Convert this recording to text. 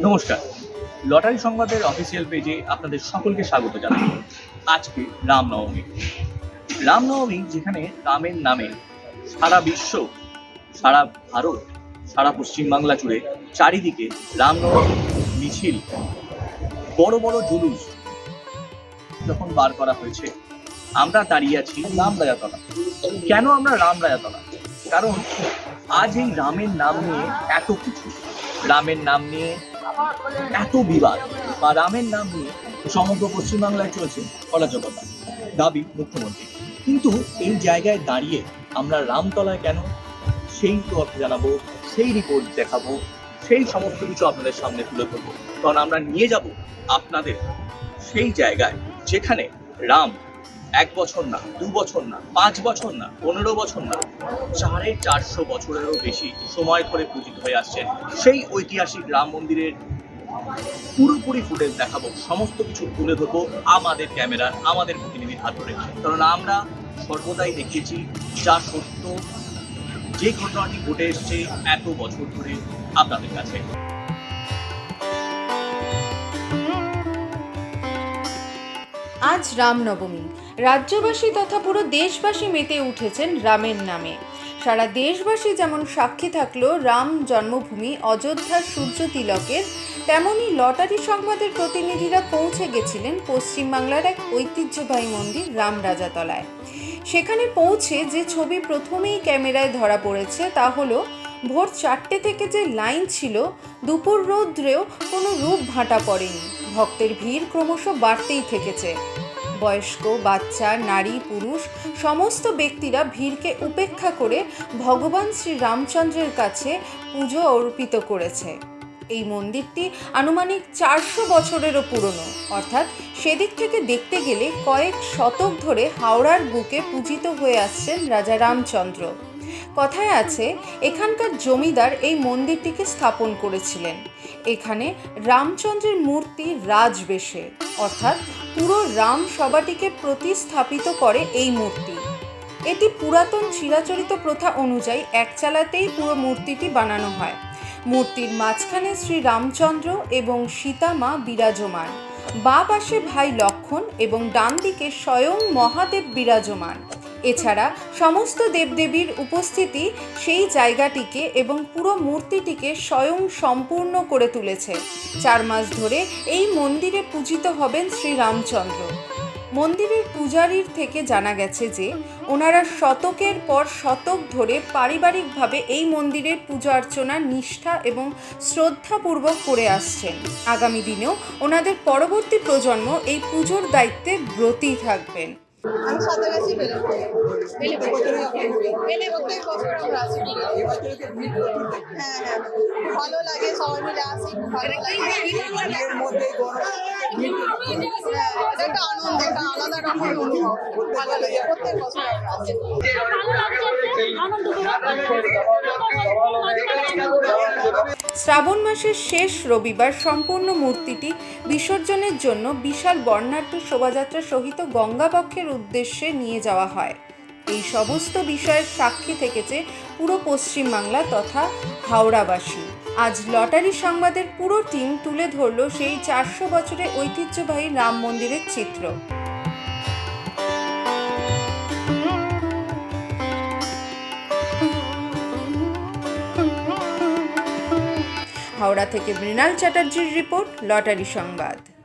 নমস্কার। লটারি সংবাদের অফিসিয়াল পেজে আপনাদের সকলকে স্বাগত জানাই। আজকে রামনবমী। রামনবমী যেখানে রামের নামে সারা বিশ্ব, সারা ভারত, সারা পশ্চিমবাংলা জুড়ে চারিদিকে রামনবমী মিছিল, বড় বড় জুলুস যখন বার করা হয়েছে, আমরা দাঁড়িয়ে আছি রামরাজাতলা। কেন আমরা রামরাজাতলা? কারণ আজ এই রামের নাম নিয়ে এত কিছু, রামের নাম নিয়ে এত বিবাদ, বা রামের নাম নিয়ে সমগ্র পশ্চিমবাংলায় চলছে অরাজকতা, দাবি মুখ্যমন্ত্রী। কিন্তু এই জায়গায় দাঁড়িয়ে আমরা রামতলায় কেন, সেই তথ্য জানাবো, সেই রিপোর্ট দেখাবো, সেই সমস্ত কিছু আপনাদের সামনে তুলে ধরবো। কারণ আমরা নিয়ে যাব আপনাদের সেই জায়গায় যেখানে রাম 1 বছর না, 2 বছর না, 5 বছর না, 15 বছর না, 450 বছরেরও বেশি সময় ধরে পূজিত হয়ে আসছেন। সেই ঐতিহাসিক রাম মন্দিরের পুরোপুরি ফুটেজ দেখাবো, সমস্ত কিছু তুলে ধরবো আমাদের ক্যামেরার, আমাদের প্রতিনিধির হাত ধরে। কারণ আমরা সর্বদাই দেখিয়েছি যা সত্য, যে ঘটনাটি ঘটে এসছে এত বছর ধরে আপনাদের কাছে। আজ রামনবমী। রাজ্যবাসী তথা পুরো দেশবাসী মেতে উঠেছেন রামের নামে। সারা দেশবাসী যেমন সাক্ষী থাকলো রাম জন্মভূমি অযোধ্যার সূর্য তিলকের, তেমনি লটারি সংবাদের প্রতিনিধিরা পৌঁছে গেছিলেন পশ্চিমবাংলার এক ঐতিহ্যবাহী মন্দির রামরাজাতলায়। সেখানে পৌঁছে যে ছবি প্রথমেই ক্যামেরায় ধরা পড়েছে তা হলো ভোর 4টে থেকে যে লাইন ছিল, দুপুর রৌদ্রেও কোনো রূপ ভাটা পড়েনি। ভক্তের ভিড় ক্রমশ বাড়তেই থেকেছে। বয়স্ক, বাচ্চা, নারী, পুরুষ সমস্ত ব্যক্তিরা ভিড়কে উপেক্ষা করে ভগবান শ্রী রামচন্দ্রের কাছে পুজো অর্পিত করেছে। এই মন্দিরটি আনুমানিক 400 বছরেরও পুরনো, অর্থাৎ সেদিক থেকে দেখতে গেলে কয়েক শতক ধরে হাওড়ার বুকে পূজিত হয়ে আসছেন রাজা রামচন্দ্র। কথায় আছে এখানকার জমিদার এই মন্দিরটিকে স্থাপন করেছিলেন। এখানে রামচন্দ্রের মূর্তি রাজবেশে, অর্থাৎ পুরো রাম সভাটিকে প্রতিস্থাপিত করে এই মূর্তি। এটি পুরাতন চিরাচরিত প্রথা অনুযায়ী এক চালাতেই পুরো মূর্তিটি বানানো হয়। মূর্তির মাঝখানে শ্রী রামচন্দ্র এবং সীতা মা বিরাজমান, বাঁ পাশে ভাই লক্ষণ এবং ডান দিকে স্বয়ং মহাদেব বিরাজমান। এছাড়া সমস্ত দেবদেবীর উপস্থিতি সেই জায়গাটিকে এবং পুরো মূর্তিটিকে স্বয়ং সম্পূর্ণ করে তুলেছে। 4 মাস ধরে এই মন্দিরে পূজিত হবেন শ্রী রামচন্দ্র। মন্দিরের পূজারীর থেকে জানা গেছে যে ওনারা শতকের পর শতক ধরে পারিবারিকভাবে এই মন্দিরের পূজা অর্চনা নিষ্ঠা এবং শ্রদ্ধাপূর্বক করে আসছেন। আগামী দিনেও ওনাদের পরবর্তী প্রজন্ম এই পুজোর দায়িত্বে ব্রতী থাকবেন। আমি সাঁতারাচ্ছি বেলে প্রত্যেক বছর আমরা আসি। হ্যাঁ, ভালো লাগে, সবাই মিলে আসি, ভালো লাগে। এটা একটা আনন্দ, একটা আলাদা রকমের অনুভব, ভালো লাগে। প্রত্যেক বছর আমরা আসি। শ্রাবণ মাসের শেষ রবিবার সম্পূর্ণ মূর্তিটি বিসর্জনের জন্য বিশাল বর্ণাঢ্য শোভাযাত্রা সহিত গঙ্গাবক্ষের উদ্দেশ্যে নিয়ে যাওয়া হয়। এই সমস্ত বিষয়ের সাক্ষী থেকেছে পুরো পশ্চিমবাংলা তথা হাওড়াবাসী। আজ লটারি সংবাদের পুরো টিম তুলে ধরল সেই 400 বছরের ঐতিহ্যবাহী রাম মন্দিরের চিত্র। হাওড়া থেকে মৃণাল চ্যাটার্জির রিপোর্ট, লটারি সংবাদ।